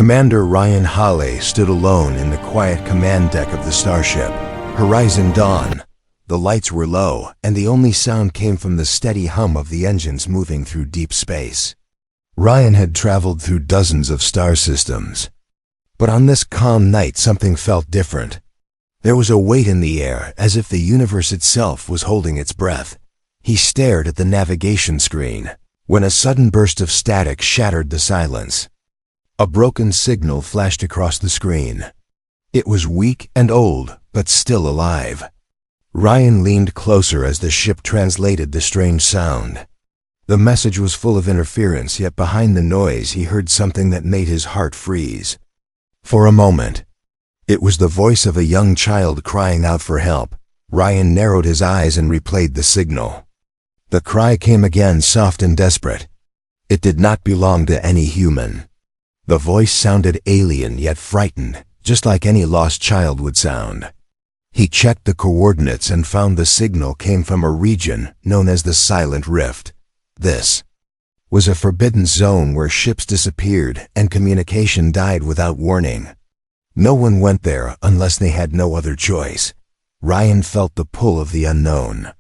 Commander Ryan Halley stood alone in the quiet command deck of the starship. Horizon dawn. The lights were low, and the only sound came from the steady hum of the engines moving through deep space. Ryan had traveled through dozens of star systems. But on this calm night something felt different. There was a weight in the air, as if the universe itself was holding its breath. He stared at the navigation screen, when a sudden burst of static shattered the silence. A broken signal flashed across the screen. It was weak and old, but still alive. Ryan leaned closer as the ship translated the strange sound. The message was full of interference, yet behind the noise he heard something that made his heart freeze. For a moment, it was the voice of a young child crying out for help. Ryan narrowed his eyes and replayed the signal. The cry came again, soft and desperate. It did not belong to any human. The voice sounded alien yet frightened, just like any lost child would sound. He checked the coordinates and found the signal came from a region known as the Silent Rift. This was a forbidden zone where ships disappeared and communication died without warning. No one went there unless they had no other choice. Ryan felt the pull of the unknown.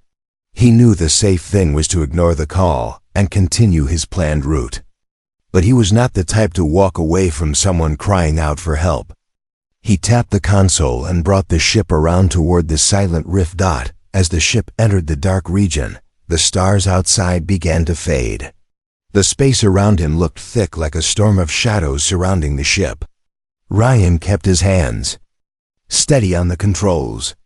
He knew the safe thing was to ignore the call and continue his planned route. But he was not the type to walk away from someone crying out for help. He tapped the console and brought the ship around toward the Silent Rift. As the ship entered the dark region, the stars outside began to fade. The space around him looked thick, like a storm of shadows surrounding the ship. Ryan kept his hands steady on the controls.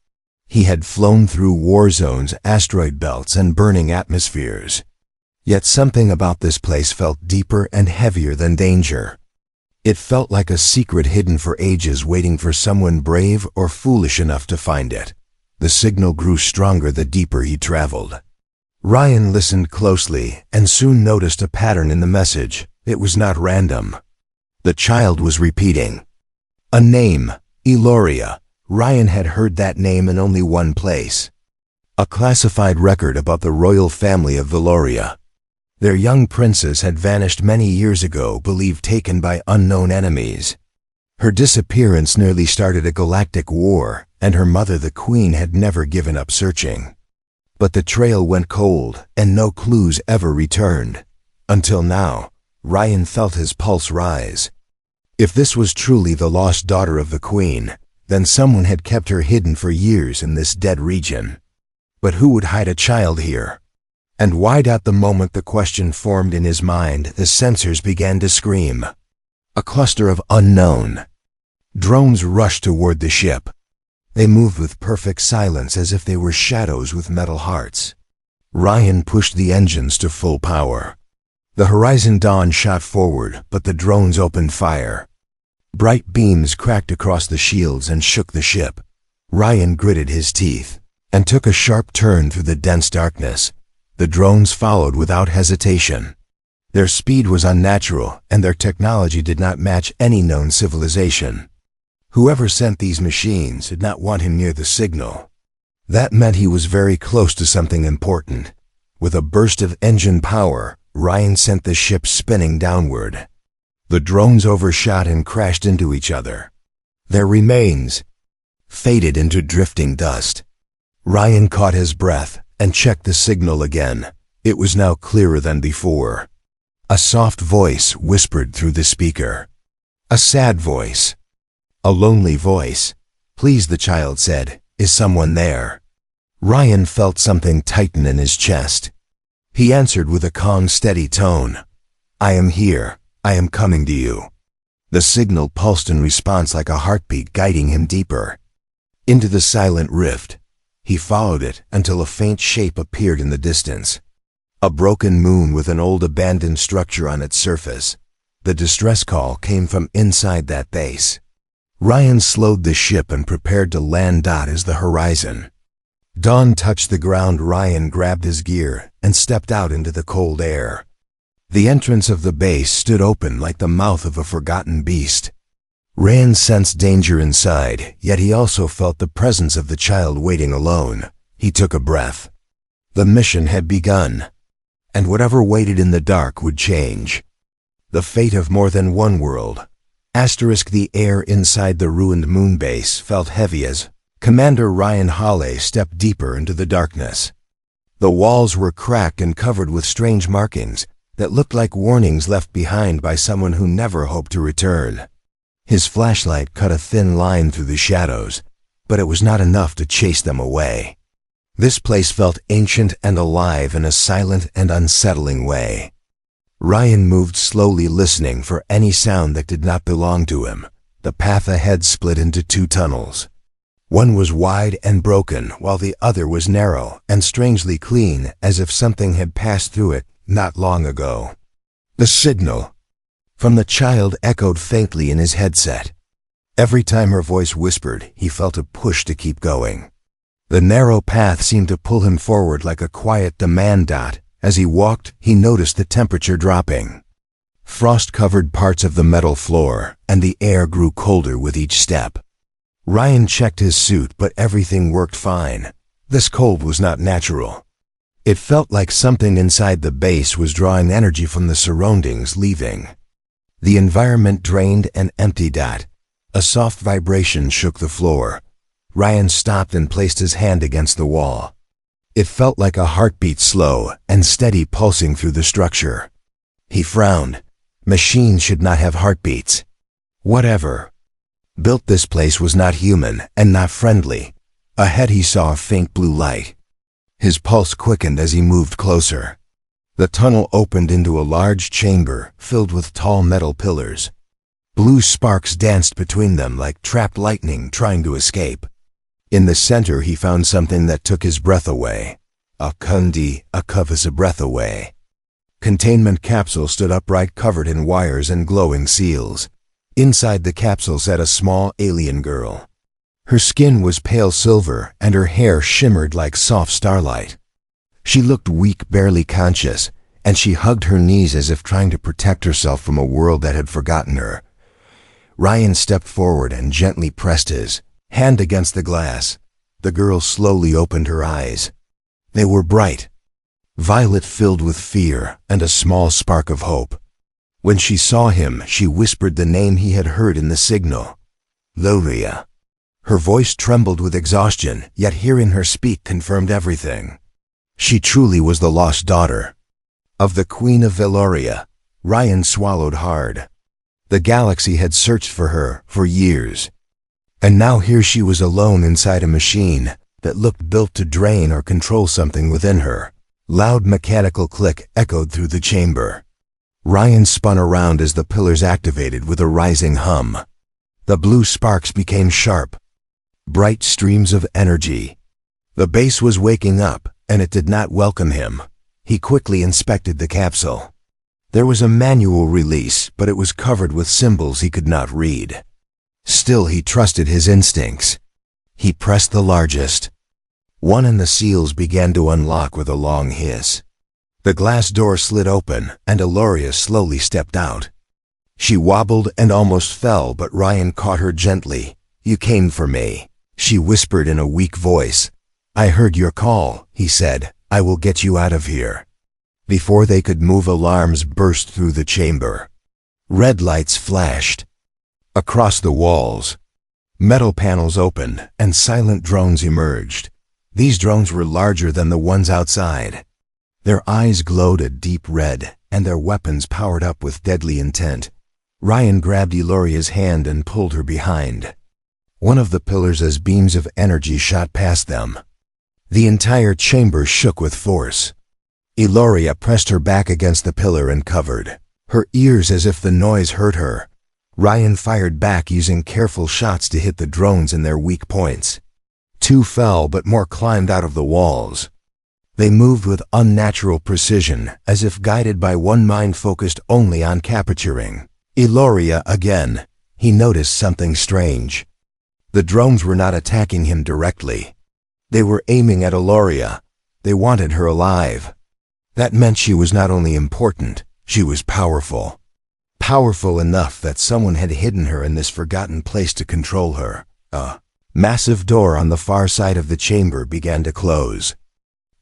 He had flown through war zones, asteroid belts, and burning atmospheres. Yet something about this place felt deeper and heavier than danger. It felt like a secret hidden for ages, waiting for someone brave or foolish enough to find it. The signal grew stronger the deeper he traveled. Ryan listened closely and soon noticed a pattern in the message. It was not random. The child was repeating a name, Eloria. Ryan had heard that name in only one place. A classified record about the royal family of Veloria. Their young princess had vanished many years ago, believed taken by unknown enemies. Her disappearance nearly started a galactic war, and her mother, the queen, had never given up searching. But the trail went cold, and no clues ever returned. Until now, Ryan felt his pulse rise. If this was truly the lost daughter of the queen, then someone had kept her hidden for years in this dead region. But who would hide a child here? And why? The moment the question formed in his mind, the sensors began to scream. A cluster of unknown drones rushed toward the ship. They moved with perfect silence, as if they were shadows with metal hearts. Ryan pushed the engines to full power. The Horizon Dawn shot forward, but the drones opened fire. Bright beams cracked across the shields and shook the ship. Ryan gritted his teeth and took a sharp turn through the dense darkness. The drones followed without hesitation. Their speed was unnatural, and their technology did not match any known civilization. Whoever sent these machines did not want him near the signal. That meant he was very close to something important. With a burst of engine power, Ryan sent the ship spinning downward. The drones overshot and crashed into each other. Their remains faded into drifting dust. Ryan caught his breath and checked the signal again. It was now clearer than before. A soft voice whispered through the speaker. A sad voice. A lonely voice. "Please," the child said, "is someone there?" Ryan felt something tighten in his chest. He answered with a calm, steady tone. "I am here. I am coming to you." The signal pulsed in response like a heartbeat, guiding him deeper into the Silent Rift. He followed it until a faint shape appeared in the distance. A broken moon with an old abandoned structure on its surface. The distress call came from inside that base. Ryan slowed the ship and prepared to land. As the horizon dawn touched the ground, Ryan grabbed his gear and stepped out into the cold air. The entrance of the base stood open like the mouth of a forgotten beast. Ryan sensed danger inside, yet he also felt the presence of the child waiting alone. He took a breath. The mission had begun, and whatever waited in the dark would change the fate of more than one world. The air inside the ruined moon base felt heavy as Commander Ryan Hawley stepped deeper into the darkness. The walls were cracked and covered with strange markings that looked like warnings left behind by someone who never hoped to return. His flashlight cut a thin line through the shadows, but it was not enough to chase them away. This place felt ancient and alive in a silent and unsettling way. Ryan moved slowly, listening for any sound that did not belong to him. The path ahead split into two tunnels. One was wide and broken, while the other was narrow and strangely clean, as if something had passed through it not long ago. The signal from the child echoed faintly in his headset. Every time her voice whispered, he felt a push to keep going. The narrow path seemed to pull him forward like a quiet demand dot. As he walked, he noticed the temperature dropping. Frost covered parts of the metal floor, and the air grew colder with each step. Ryan checked his suit, but everything worked fine. This cold was not natural. It felt like something inside the base was drawing energy from the surroundings, leaving. The environment drained and emptied. A soft vibration shook the floor. Ryan stopped and placed his hand against the wall. It felt like a heartbeat, slow and steady, pulsing through the structure. He frowned. Machines should not have heartbeats. Whatever built this place was not human and not friendly. Ahead he saw a faint blue light. His pulse quickened as he moved closer. The tunnel opened into a large chamber filled with tall metal pillars. Blue sparks danced between them like trapped lightning trying to escape. In the center he found something that took his breath away. A breath away. Containment capsule stood upright, covered in wires and glowing seals. Inside the capsule sat a small alien girl. Her skin was pale silver and her hair shimmered like soft starlight. She looked weak, barely conscious, and she hugged her knees as if trying to protect herself from a world that had forgotten her. Ryan stepped forward and gently pressed his hand against the glass. The girl slowly opened her eyes. They were bright, violet, filled with fear and a small spark of hope. When she saw him, she whispered the name he had heard in the signal. Loria. Her voice trembled with exhaustion, yet hearing her speak confirmed everything. She truly was the lost daughter of the Queen of Veloria. Ryan swallowed hard. The galaxy had searched for her for years. And now here she was alone inside a machine that looked built to drain or control something within her. Loud mechanical click echoed through the chamber. Ryan spun around as the pillars activated with a rising hum. The blue sparks became sharp, bright streams of energy. The base was waking up, and it did not welcome him. He quickly inspected the capsule. There was a manual release, but it was covered with symbols he could not read. Still, he trusted his instincts. He pressed the largest one, and the seals began to unlock with a long hiss. The glass door slid open, and Eloria slowly stepped out. She wobbled and almost fell, but Ryan caught her gently. "You came for me," she whispered in a weak voice. "I heard your call," he said. "I will get you out of here." Before they could move, alarms burst through the chamber. Red lights flashed across the walls. Metal panels opened, and silent drones emerged. These drones were larger than the ones outside. Their eyes glowed a deep red, and their weapons powered up with deadly intent. Ryan grabbed Eloria's hand and pulled her behind one of the pillars as beams of energy shot past them. The entire chamber shook with force. Eloria pressed her back against the pillar and covered her ears as if the noise hurt her. Ryan fired back, using careful shots to hit the drones in their weak points. Two fell, but more climbed out of the walls. They moved with unnatural precision, as if guided by one mind focused only on capturing Eloria again. He noticed something strange. The drones were not attacking him directly. They were aiming at Eloria. They wanted her alive. That meant she was not only important, she was powerful. Powerful enough that someone had hidden her in this forgotten place to control her. A massive door on the far side of the chamber began to close.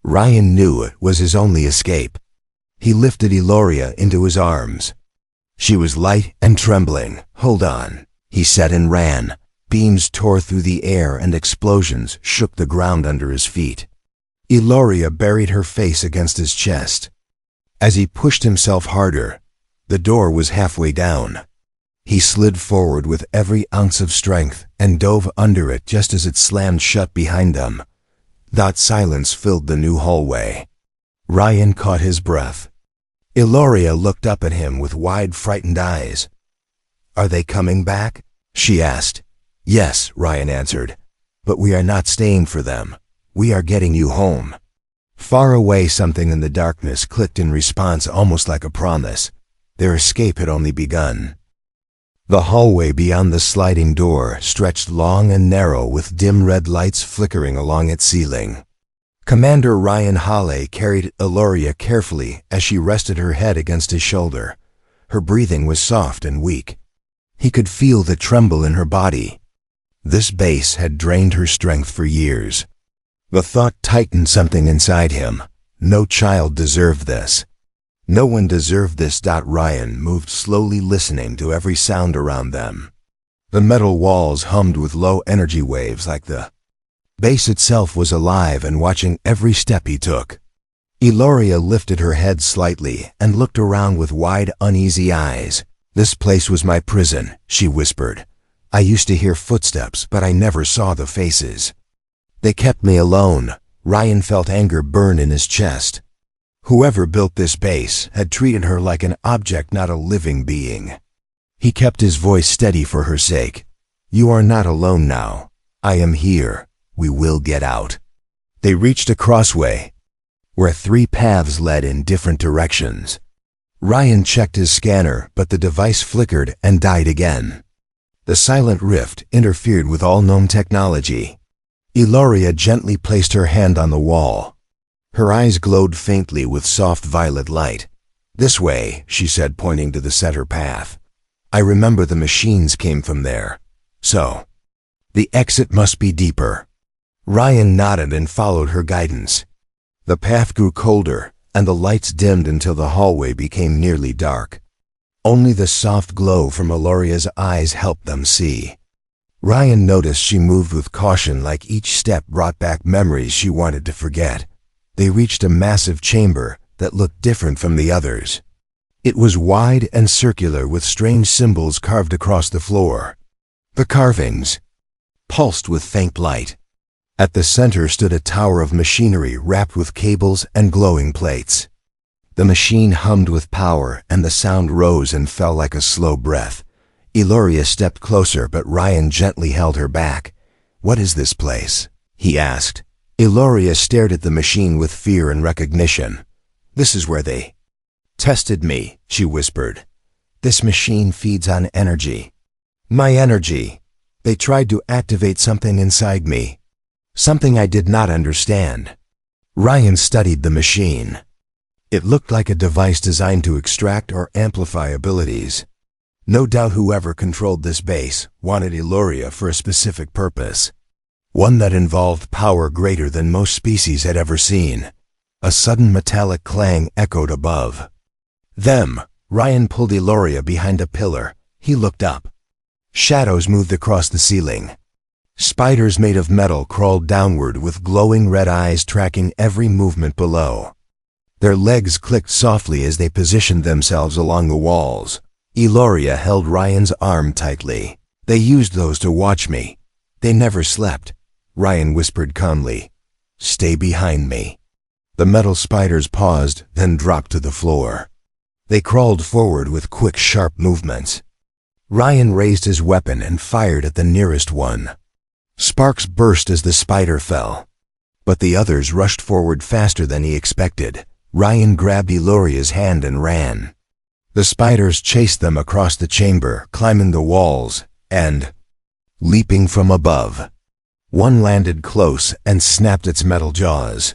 Ryan knew it was his only escape. He lifted Eloria into his arms. She was light and trembling. "Hold on," he said and ran. Beams tore through the air and explosions shook the ground under his feet. Eloria buried her face against his chest. As he pushed himself harder, the door was halfway down. He slid forward with every ounce of strength and dove under it just as it slammed shut behind them. That silence filled the new hallway. Ryan caught his breath. Eloria looked up at him with wide, frightened eyes. "Are they coming back?" she asked. "Yes," Ryan answered, "but we are not staying for them. We are getting you home." Far away, something in the darkness clicked in response, almost like a promise. Their escape had only begun. The hallway beyond the sliding door stretched long and narrow with dim red lights flickering along its ceiling. Commander Ryan Hale carried Eloria carefully as she rested her head against his shoulder. Her breathing was soft and weak. He could feel the tremble in her body. This base had drained her strength for years. The thought tightened something inside him. No child deserved this. No one deserved this. Ryan moved slowly, listening to every sound around them. The metal walls hummed with low energy waves, like the base itself was alive and watching every step he took. Eloria lifted her head slightly and looked around with wide, uneasy eyes. "This place was my prison," she whispered. "I used to hear footsteps, but I never saw the faces. They kept me alone." Ryan felt anger burn in his chest. Whoever built this base had treated her like an object, not a living being. He kept his voice steady for her sake. "You are not alone now. I am here. We will get out." They reached a crossway where 3 paths led in different directions. Ryan checked his scanner, but the device flickered and died again. The silent rift interfered with all known technology. Eloria gently placed her hand on the wall. Her eyes glowed faintly with soft violet light. "This way," she said, pointing to the center path. "I remember the machines came from there. So, the exit must be deeper." Ryan nodded and followed her guidance. The path grew colder, and the lights dimmed until the hallway became nearly dark. Only the soft glow from Eloria's eyes helped them see. Ryan noticed she moved with caution, like each step brought back memories she wanted to forget. They reached a massive chamber that looked different from the others. It was wide and circular with strange symbols carved across the floor. The carvings pulsed with faint light. At the center stood a tower of machinery wrapped with cables and glowing plates. The machine hummed with power, and the sound rose and fell like a slow breath. Eloria stepped closer, but Ryan gently held her back. "What is this place?" he asked. Eloria stared at the machine with fear and recognition. "This is where they tested me," she whispered. "This machine feeds on energy. My energy. They tried to activate something inside me. Something I did not understand." Ryan studied the machine. It looked like a device designed to extract or amplify abilities. No doubt whoever controlled this base wanted Eloria for a specific purpose. One that involved power greater than most species had ever seen. A sudden metallic clang echoed above them. Ryan pulled Eloria behind a pillar. He looked up. Shadows moved across the ceiling. Spiders made of metal crawled downward with glowing red eyes, tracking every movement below. Their legs clicked softly as they positioned themselves along the walls. Eloria held Ryan's arm tightly. "They used those to watch me. They never slept." Ryan whispered calmly, "Stay behind me." The metal spiders paused, then dropped to the floor. They crawled forward with quick, sharp movements. Ryan raised his weapon and fired at the nearest one. Sparks burst as the spider fell. But the others rushed forward faster than he expected. Ryan grabbed Eloria's hand and ran. The spiders chased them across the chamber, climbing the walls, and leaping from above. One landed close and snapped its metal jaws.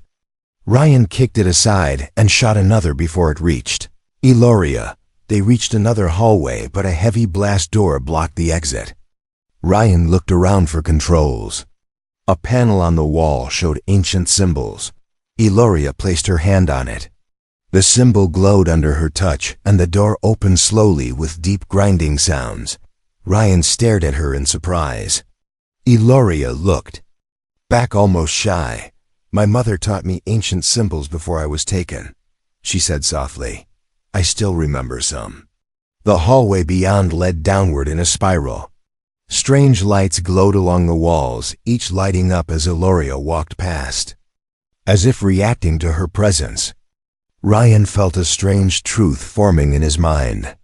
Ryan kicked it aside and shot another before it reached Eloria. They reached another hallway, but a heavy blast door blocked the exit. Ryan looked around for controls. A panel on the wall showed ancient symbols. Eloria placed her hand on it. The symbol glowed under her touch, and the door opened slowly with deep grinding sounds. Ryan stared at her in surprise. Eloria looked back almost shy. "My mother taught me ancient symbols before I was taken," she said softly. "I still remember some." The hallway beyond led downward in a spiral. Strange lights glowed along the walls, each lighting up as Eloria walked past. As if reacting to her presence, Ryan felt a strange truth forming in his mind.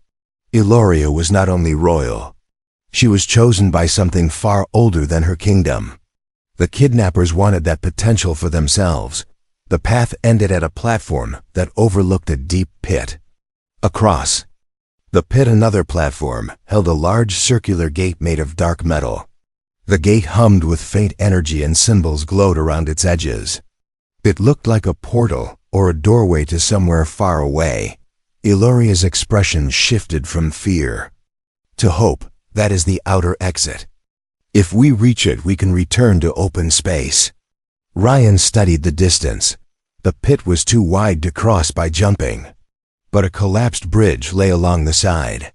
Eloria was not only royal, she was chosen by something far older than her kingdom. The kidnappers wanted that potential for themselves. The path ended at a platform that overlooked a deep pit. Across the pit, another platform held a large circular gate made of dark metal. The gate hummed with faint energy and symbols glowed around its edges. It looked like a portal or a doorway to somewhere far away. Eloria's expression shifted from fear to hope. "That is the outer exit. If we reach it, we can return to open space." Ryan studied the distance. The pit was too wide to cross by jumping, but a collapsed bridge lay along the side.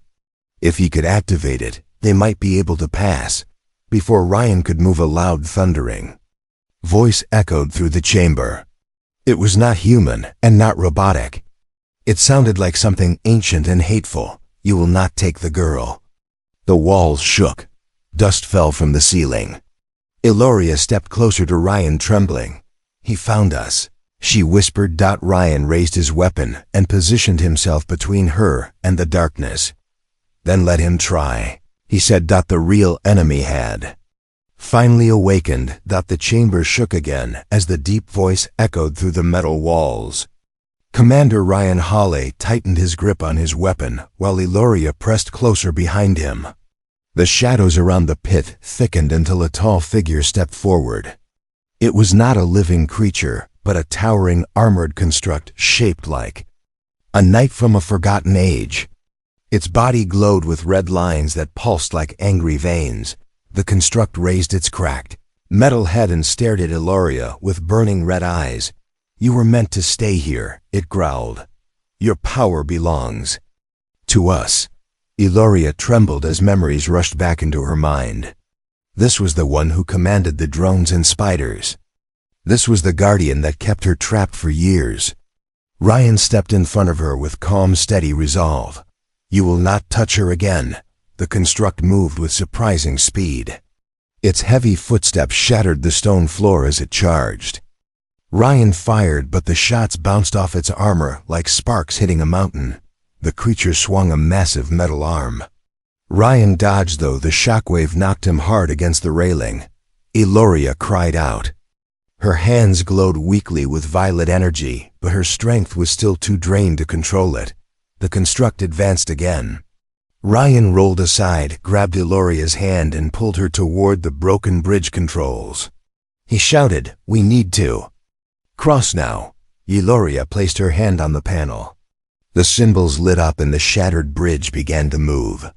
If he could activate it, they might be able to pass. Before Ryan could move, a loud thundering voice echoed through the chamber. It was not human and not robotic. It sounded like something ancient and hateful. "You will not take the girl." The walls shook. Dust fell from the ceiling. Eloria stepped closer to Ryan, trembling. "He found us," she whispered. Ryan raised his weapon and positioned himself between her and the darkness. "Then let him try," he said. The real enemy had finally awakened. The chamber shook again as the deep voice echoed through the metal walls. Commander Ryan Hawley tightened his grip on his weapon while Eloria pressed closer behind him. The shadows around the pit thickened until a tall figure stepped forward. It was not a living creature, but a towering armored construct shaped like a knight from a forgotten age. Its body glowed with red lines that pulsed like angry veins. The construct raised its cracked metal head and stared at Eloria with burning red eyes. "You were meant to stay here," it growled. "Your power belongs to us." Eloria trembled as memories rushed back into her mind. This was the one who commanded the drones and spiders. This was the guardian that kept her trapped for years. Ryan stepped in front of her with calm, steady resolve. "You will not touch her again." The construct moved with surprising speed. Its heavy footsteps shattered the stone floor as it charged. Ryan fired, but the shots bounced off its armor like sparks hitting a mountain. The creature swung a massive metal arm. Ryan dodged, though the shockwave knocked him hard against the railing. Eloria cried out. Her hands glowed weakly with violet energy, but her strength was still too drained to control it. The construct advanced again. Ryan rolled aside, grabbed Eloria's hand, and pulled her toward the broken bridge controls. He shouted, "We need to cross now." Eloria placed her hand on the panel. The symbols lit up and the shattered bridge began to move.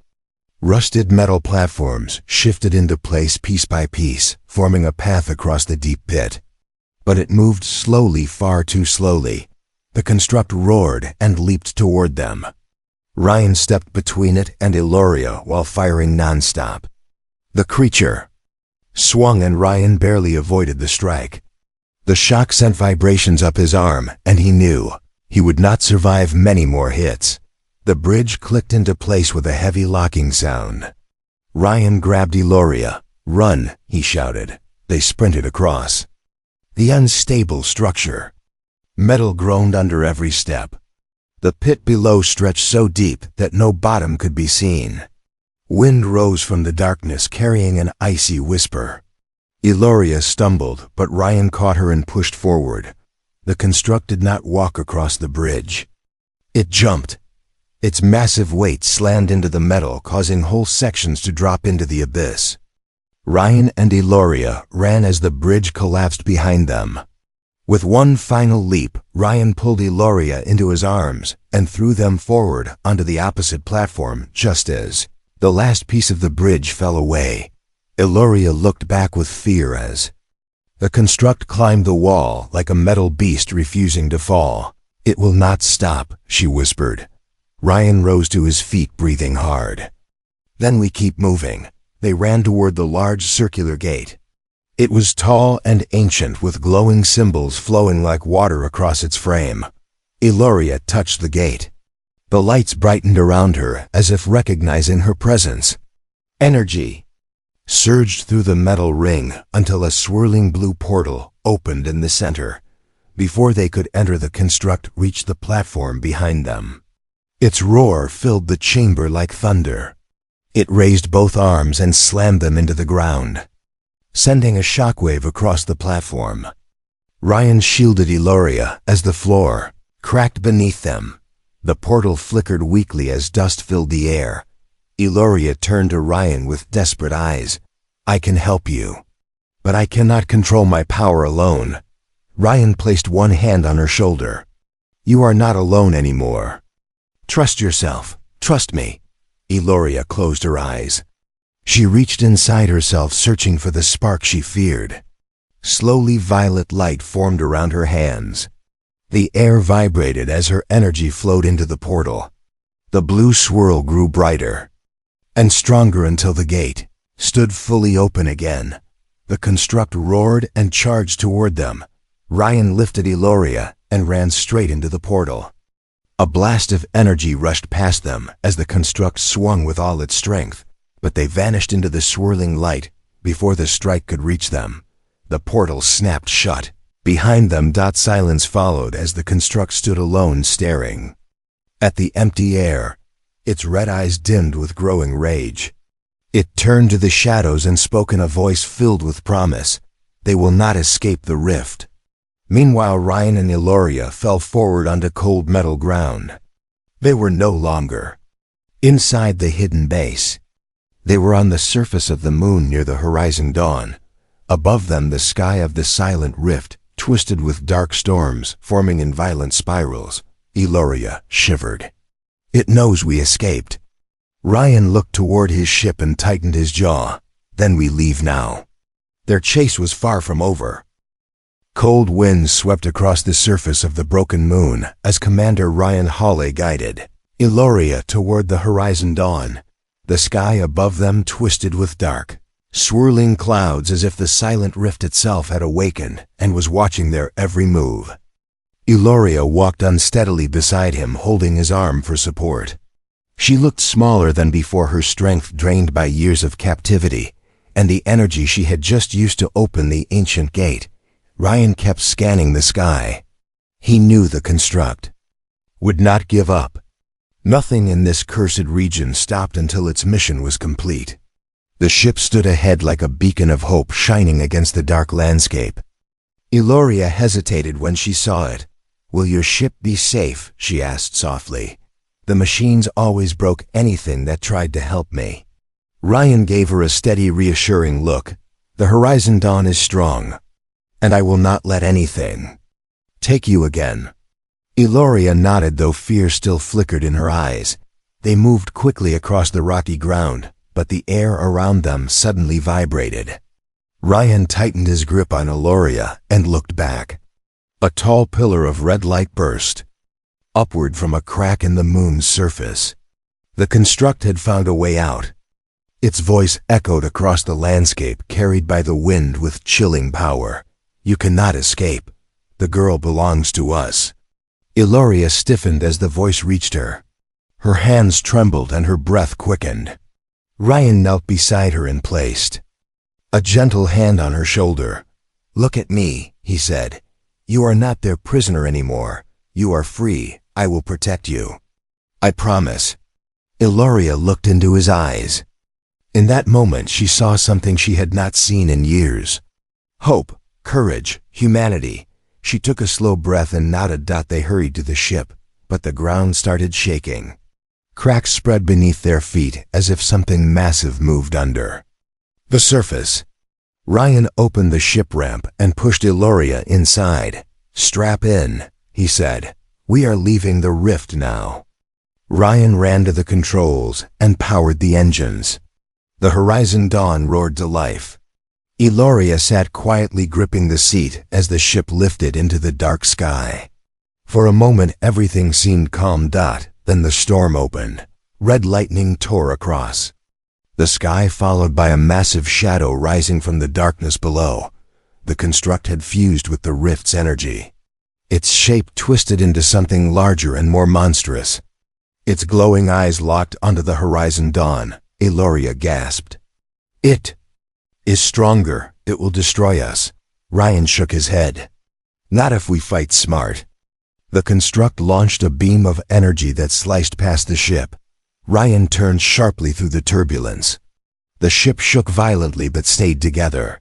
Rusted metal platforms shifted into place piece by piece, forming a path across the deep pit. But it moved slowly, far too slowly. The construct roared and leaped toward them. Ryan stepped between it and Eloria while firing nonstop. The creature swung and Ryan barely avoided the strike. The shock sent vibrations up his arm, and he knew he would not survive many more hits. The bridge clicked into place with a heavy locking sound. Ryan grabbed Eloria. "Run," he shouted. They sprinted across the unstable structure. Metal groaned under every step. The pit below stretched so deep that no bottom could be seen. Wind rose from the darkness, carrying an icy whisper. Eloria stumbled, but Ryan caught her and pushed forward. The construct did not walk across the bridge. It jumped. Its massive weight slammed into the metal, causing whole sections to drop into the abyss. Ryan and Eloria ran as the bridge collapsed behind them. With one final leap, Ryan pulled Eloria into his arms and threw them forward onto the opposite platform just as the last piece of the bridge fell away. Eloria looked back with fear as the construct climbed the wall like a metal beast refusing to fall. "It will not stop," she whispered. Ryan rose to his feet, breathing hard. "Then we keep moving." They ran toward the large circular gate. It was tall and ancient, with glowing symbols flowing like water across its frame. Eloria touched the gate. The lights brightened around her, as if recognizing her presence. Energy surged through the metal ring until a swirling blue portal opened in the center. Before they could enter, the construct reached the platform behind them. Its roar filled the chamber like thunder. It raised both arms and slammed them into the ground, sending a shockwave across the platform. Ryan shielded Eloria as the floor cracked beneath them. The portal flickered weakly as dust filled the air. Eloria turned to Ryan with desperate eyes. "I can help you, but I cannot control my power alone." Ryan placed one hand on her shoulder. "You are not alone anymore. Trust yourself. Trust me." Eloria closed her eyes. She reached inside herself, searching for the spark she feared. Slowly, violet light formed around her hands. The air vibrated as her energy flowed into the portal. The blue swirl grew brighter and stronger until the gate stood fully open again. The construct roared and charged toward them. Ryan lifted Eloria and ran straight into the portal. A blast of energy rushed past them as the construct swung with all its strength, but they vanished into the swirling light before the strike could reach them. The portal snapped shut. Behind them, silence followed as the construct stood alone, staring at the empty air. Its red eyes dimmed with growing rage. It turned to the shadows and spoke in a voice filled with promise. "They will not escape the rift." Meanwhile, Ryan and Eloria fell forward onto cold metal ground. They were no longer inside the hidden base. They were on the surface of the moon near the horizon dawn. Above them, the sky of the silent rift twisted with dark storms forming in violent spirals. Eloria shivered. "It knows we escaped." Ryan looked toward his ship and tightened his jaw. "Then we leave now." Their chase was far from over. Cold winds swept across the surface of the broken moon as Commander Ryan Hawley guided Eloria toward the horizon dawn. The sky above them twisted with dark, swirling clouds, as if the silent rift itself had awakened and was watching their every move. Eloria walked unsteadily beside him, holding his arm for support. She looked smaller than before, her strength drained by years of captivity and the energy she had just used to open the ancient gate. Ryan kept scanning the sky. He knew the construct would not give up. Nothing in this cursed region stopped until its mission was complete. The ship stood ahead like a beacon of hope, shining against the dark landscape. Eloria hesitated when she saw it. "Will your ship be safe?" she asked softly. "The machines always broke anything that tried to help me." Ryan gave her a steady, reassuring look. "The horizon dawn is strong, and I will not let anything take you again." Eloria nodded, though fear still flickered in her eyes. They moved quickly across the rocky ground, but the air around them suddenly vibrated. Ryan tightened his grip on Eloria and looked back. A tall pillar of red light burst upward from a crack in the moon's surface. The construct had found a way out. Its voice echoed across the landscape, carried by the wind with chilling power. "You cannot escape. The girl belongs to us." Eloria stiffened as the voice reached her. Her hands trembled and her breath quickened. Ryan knelt beside her and placed a gentle hand on her shoulder. "Look at me," he said. "You are not their prisoner anymore. You are free. I will protect you. I promise." Eloria looked into his eyes. In that moment, she saw something she had not seen in years. Hope, courage, humanity. She took a slow breath and nodded. They hurried to the ship, but the ground started shaking. Cracks spread beneath their feet as if something massive moved under the surface. Ryan opened the ship ramp and pushed Eloria inside. "Strap in," he said. "We are leaving the rift now." Ryan ran to the controls and powered the engines. The horizon dawn roared to life. Eloria sat quietly, gripping the seat as the ship lifted into the dark sky. For a moment everything seemed calm. Then the storm opened. Red lightning tore across the sky, followed by a massive shadow rising from the darkness below. The construct had fused with the rift's energy. Its shape twisted into something larger and more monstrous. Its glowing eyes locked onto the horizon. Dawn, Eloria gasped. It is stronger. It will destroy us. Ryan shook his head. Not if we fight smart. The construct launched a beam of energy that sliced past the ship. Ryan turned sharply through the turbulence. The ship shook violently but stayed together.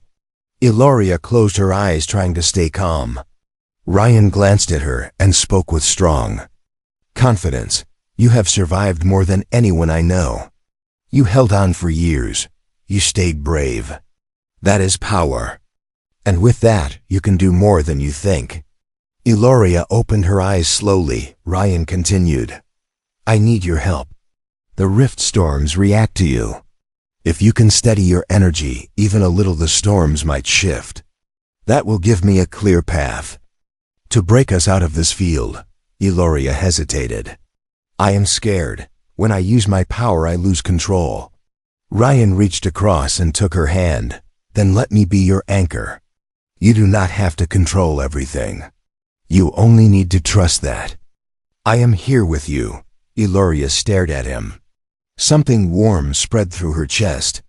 Eloria closed her eyes, trying to stay calm. Ryan glanced at her and spoke with strong confidence. You have survived more than anyone I know. You held on for years. You stayed brave. That is power. And with that, you can do more than you think. Eloria opened her eyes slowly. Ryan continued. I need your help. The rift storms react to you. If you can steady your energy, even a little, the storms might shift. That will give me a clear path to break us out of this field. Eloria hesitated. I am scared. When I use my power, I lose control. Ryan reached across and took her hand. Then let me be your anchor. You do not have to control everything. You only need to trust that I am here with you. Eloria stared at him. Something warm spread through her chest.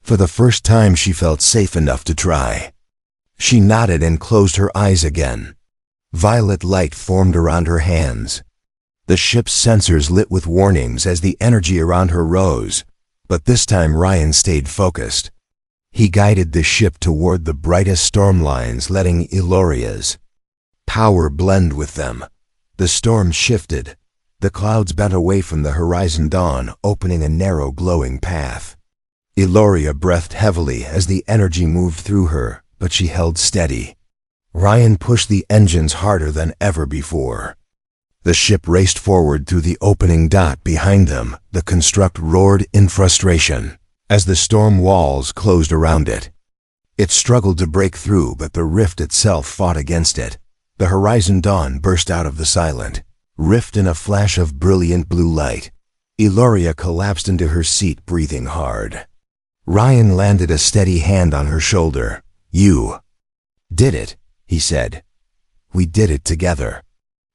For the first time she felt safe enough to try. She nodded and closed her eyes again. Violet light formed around her hands. The ship's sensors lit with warnings as the energy around her rose. But this time Ryan stayed focused. He guided the ship toward the brightest storm lines, letting Eloria's power blend with them. The storm shifted. The clouds bent away from the horizon. Dawn, opening a narrow glowing path. Eloria breathed heavily as the energy moved through her, but she held steady. Ryan pushed the engines harder than ever before. The ship raced forward through the opening. Behind them, the construct roared in frustration as the storm walls closed around it. It struggled to break through, but the rift itself fought against it. The horizon. Dawn burst out of the silent rift in a flash of brilliant blue light. Eloria collapsed into her seat, breathing hard. Ryan landed a steady hand on her shoulder. You did it, he said. We did it together.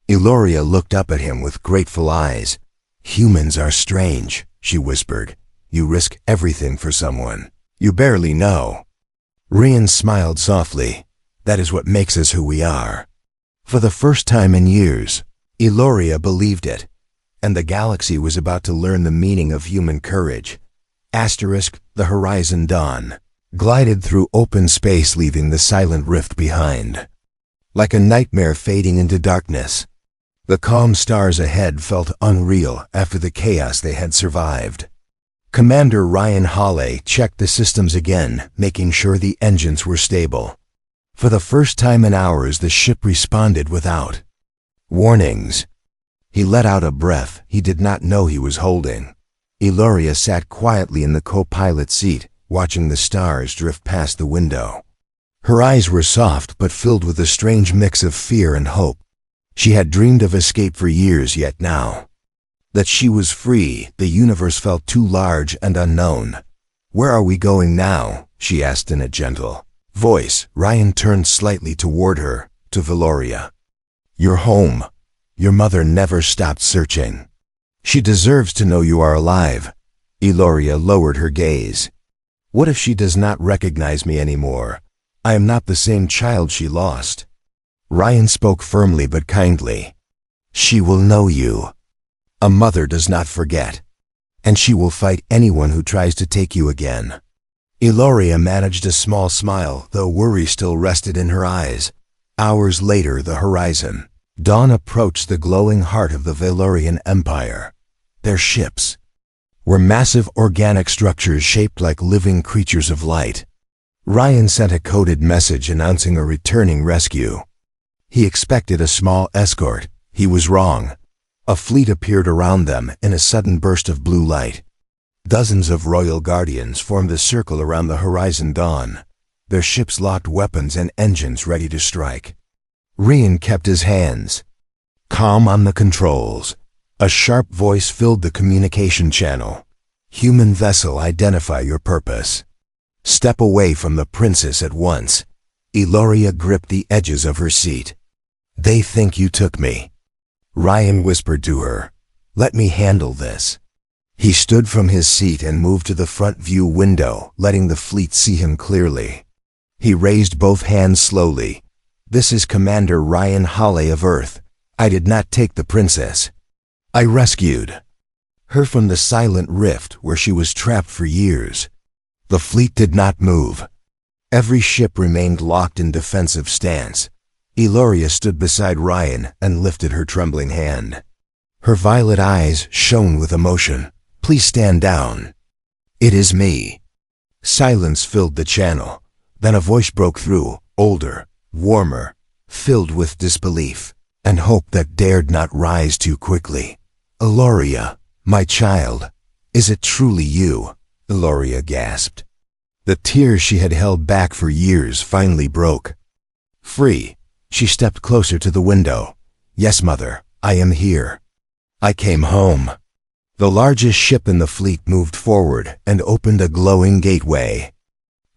Eloria looked up at him with grateful eyes. Humans are strange, she whispered. You risk everything for someone you barely know. Ryan smiled softly. That is what makes us who we are. For the first time in years, Eloria believed it, and the galaxy was about to learn the meaning of human courage. The horizon. Dawn glided through open space, leaving the silent rift behind. Like a nightmare fading into darkness, the calm stars ahead felt unreal after the chaos they had survived. Commander Ryan Hawley checked the systems again, making sure the engines were stable. For the first time in hours, the ship responded without warnings. He let out a breath he did not know he was holding. Eloria sat quietly in the co-pilot seat, watching the stars drift past the window. Her eyes were soft but filled with a strange mix of fear and hope. She had dreamed of escape for years, yet now that she was free, the universe felt too large and unknown. Where are we going now? She asked in a gentle voice. Ryan turned slightly toward her, to Eloria. You're home. Your mother never stopped searching. She deserves to know you are alive. Eloria lowered her gaze. What if she does not recognize me anymore? I am not the same child she lost. Ryan spoke firmly but kindly. She will know you. A mother does not forget. And she will fight anyone who tries to take you again. Eloria managed a small smile, though worry still rested in her eyes. Hours later, the horizon. Dawn approached the glowing heart of the Valorian Empire. Their ships were massive organic structures shaped like living creatures of light. Ryan sent a coded message announcing a returning rescue. He expected a small escort. He was wrong. A fleet appeared around them in a sudden burst of blue light. Dozens of royal guardians formed a circle around the horizon. Dawn. Their ships locked weapons and engines ready to strike. Ryan kept his hands Calm on the controls. A sharp voice filled the communication channel. Human vessel, identify your purpose. Step away from the princess at once. Eloria gripped the edges of her seat. They think you took me. Ryan whispered to her. Let me handle this. He stood from his seat and moved to the front view window, letting the fleet see him clearly. He raised both hands slowly. This is Commander Ryan Hawley of Earth. I did not take the princess. I rescued her from the silent rift where she was trapped for years. The fleet did not move. Every ship remained locked in defensive stance. Eloria stood beside Ryan and lifted her trembling hand. Her violet eyes shone with emotion. Please stand down. It is me. Silence filled the channel. Then a voice broke through, older, warmer, filled with disbelief and hope that dared not rise too quickly. Eloria, my child, is it truly you? Eloria gasped. The tears she had held back for years finally broke. Free, she stepped closer to the window. Yes, mother, I am here. I came home. The largest ship in the fleet moved forward and opened a glowing gateway.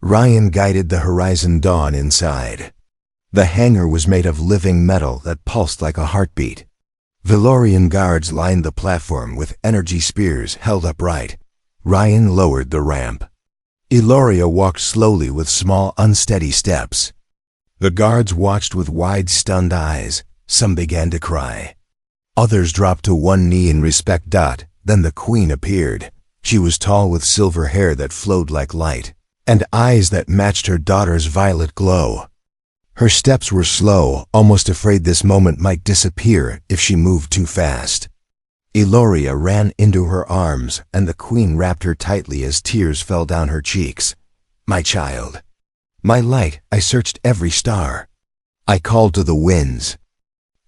Ryan guided the Horizon Dawn inside. The hangar was made of living metal that pulsed like a heartbeat. Valorian guards lined the platform with energy spears held upright. Ryan lowered the ramp. Eloria walked slowly with small, unsteady steps. The guards watched with wide, stunned eyes. Some began to cry. Others dropped to one knee in respect. Then the queen appeared. She was tall with silver hair that flowed like light, and eyes that matched her daughter's violet glow. Her steps were slow, almost afraid this moment might disappear if she moved too fast. Eloria ran into her arms, and the queen wrapped her tightly as tears fell down her cheeks. My child, my light, I searched every star. I called to the winds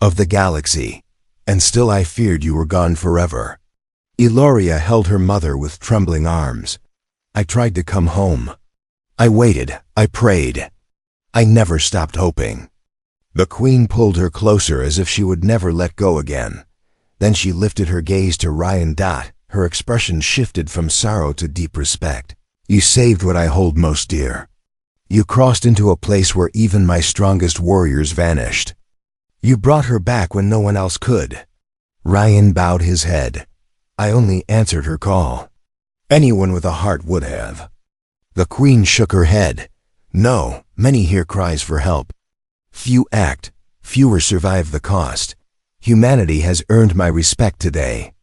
of the galaxy, and still I feared you were gone forever. Eloria held her mother with trembling arms. I tried to come home. I waited, I prayed. I never stopped hoping. The queen pulled her closer as if she would never let go again. Then she lifted her gaze to Ryan. Her expression shifted from sorrow to deep respect. You saved what I hold most dear. You crossed into a place where even my strongest warriors vanished. You brought her back when no one else could. Ryan bowed his head. I only answered her call. Anyone with a heart would have. The queen shook her head. No, many hear cries for help. Few act, fewer survive the cost. Humanity has earned my respect today.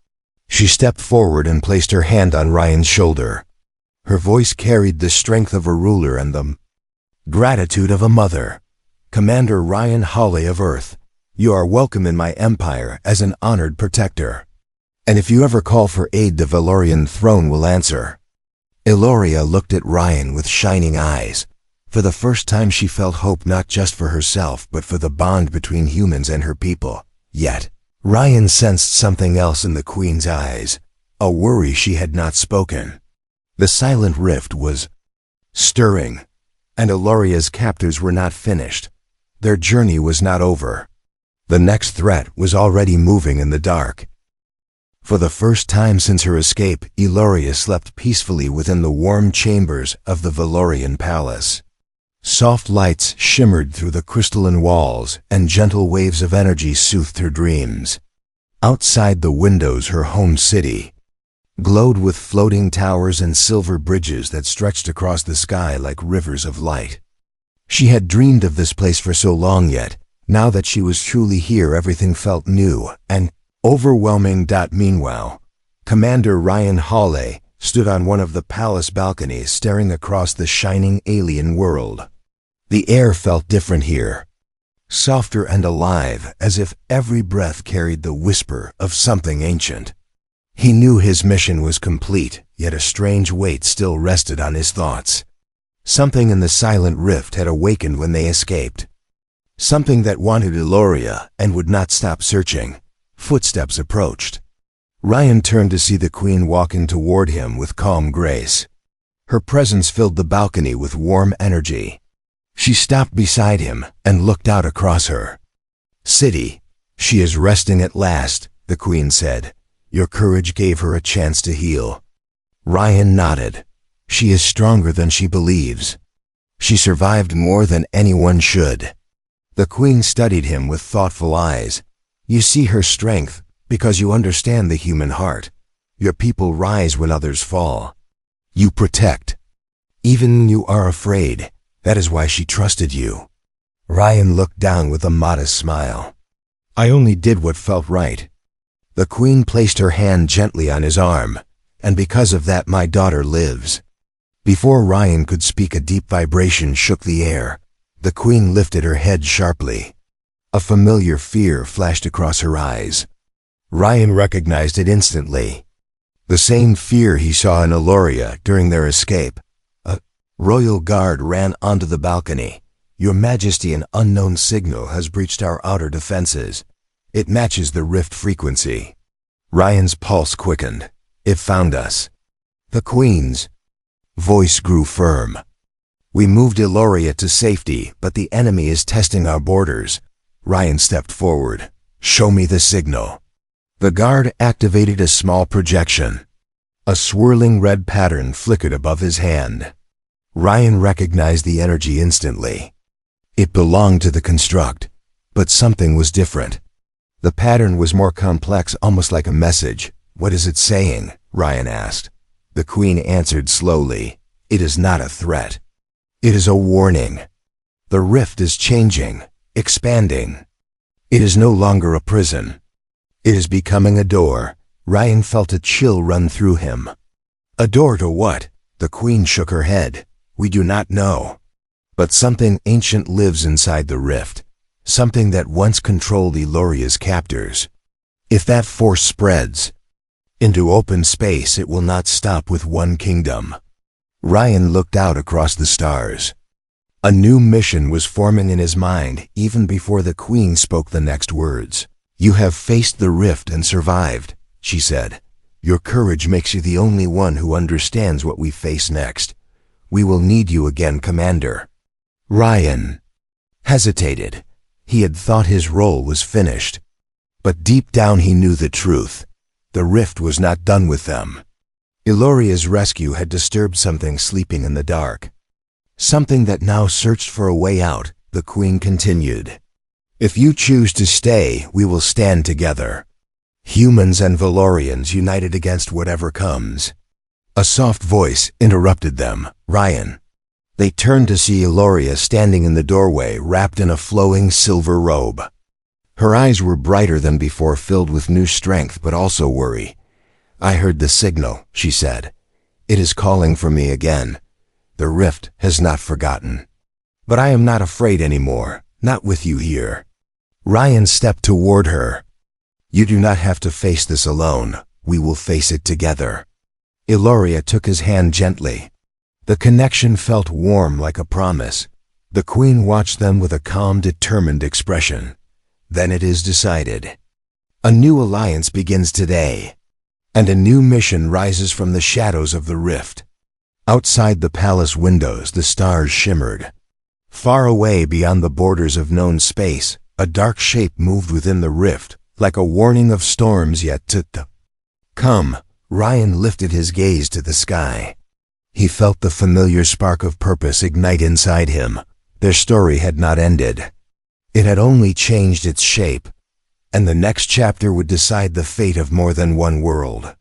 She stepped forward and placed her hand on Ryan's shoulder. Her voice carried the strength of a ruler and the gratitude of a mother. Commander Ryan Hawley of Earth, you are welcome in my empire as an honored protector. And if you ever call for aid, the Valorian throne will answer. Eloria looked at Ryan with shining eyes. For the first time she felt hope not just for herself but for the bond between humans and her people. Yet, Ryan sensed something else in the queen's eyes, a worry she had not spoken. The silent rift was stirring, and Eloria's captors were not finished. Their journey was not over. The next threat was already moving in the dark. For the first time since her escape, Eloria slept peacefully within the warm chambers of the Valorian palace. Soft lights shimmered through the crystalline walls, and gentle waves of energy soothed her dreams. Outside the windows, her home city glowed with floating towers and silver bridges that stretched across the sky like rivers of light. She had dreamed of this place for so long, yet, now that she was truly here, everything felt new and overwhelming. Meanwhile, Commander Ryan Hawley stood on one of the palace balconies staring across the shining alien world. The air felt different here, softer and alive, as if every breath carried the whisper of something ancient. He knew his mission was complete, yet a strange weight still rested on his thoughts. Something in the silent rift had awakened when they escaped. Something that wanted Eloria and would not stop searching. Footsteps approached. Ryan turned to see the queen walking toward him with calm grace. Her presence filled the balcony with warm energy. She stopped beside him and looked out across her city, She is resting at last, the queen said. Your courage gave her a chance to heal. Ryan nodded. She is stronger than she believes. She survived more than anyone should. The queen studied him with thoughtful eyes. You see her strength because you understand the human heart. Your people rise when others fall. You protect. Even when you are afraid. That is why she trusted you. Ryan looked down with a modest smile. I only did what felt right. The queen placed her hand gently on his arm, and because of that my daughter lives. Before Ryan could speak, a deep vibration shook the air. The queen lifted her head sharply. A familiar fear flashed across her eyes. Ryan recognized it instantly. The same fear he saw in Eloria during their escape. A royal guard ran onto the balcony. Your Majesty, an unknown signal has breached our outer defenses. It matches the rift frequency. Ryan's pulse quickened. It found us. The queen's voice grew firm. We moved Eloria to safety, but the enemy is testing our borders. Ryan stepped forward. Show me the signal. The guard activated a small projection. A swirling red pattern flickered above his hand. Ryan recognized the energy instantly. It belonged to the construct, but something was different. The pattern was more complex, almost like a message. What is it saying? Ryan asked. The queen answered slowly. It is not a threat. It is a warning. The rift is changing, expanding. It is no longer a prison. It is becoming a door. Ryan felt a chill run through him. A door to what? The queen shook her head. We do not know. But something ancient lives inside the rift. Something that once controlled Eloria's captors. If that force spreads into open space, it will not stop with one kingdom. Ryan looked out across the stars. A new mission was forming in his mind even before the queen spoke the next words. You have faced the rift and survived, she said. Your courage makes you the only one who understands what we face next. We will need you again, Commander. Ryan hesitated. He had thought his role was finished. But deep down he knew the truth. The rift was not done with them. Eloria's rescue had disturbed something sleeping in the dark. Something that now searched for a way out, the queen continued. If you choose to stay, we will stand together. Humans and Valorians united against whatever comes. A soft voice interrupted them. Ryan. They turned to see Eloria standing in the doorway, wrapped in a flowing silver robe. Her eyes were brighter than before, filled with new strength but also worry. I heard the signal, she said. It is calling for me again. The rift has not forgotten. But I am not afraid anymore, not with you here. Ryan stepped toward her. You do not have to face this alone. We will face it together. Eloria took his hand gently. The connection felt warm, like a promise. The queen watched them with a calm, determined expression. Then it is decided. A new alliance begins today, and a new mission rises from the shadows of the rift. Outside the palace windows, the stars shimmered. Far away beyond the borders of known space, a dark shape moved within the rift, like a warning of storms yet to come. Ryan lifted his gaze to the sky. He felt the familiar spark of purpose ignite inside him. Their story had not ended. It had only changed its shape, and the next chapter would decide the fate of more than one world.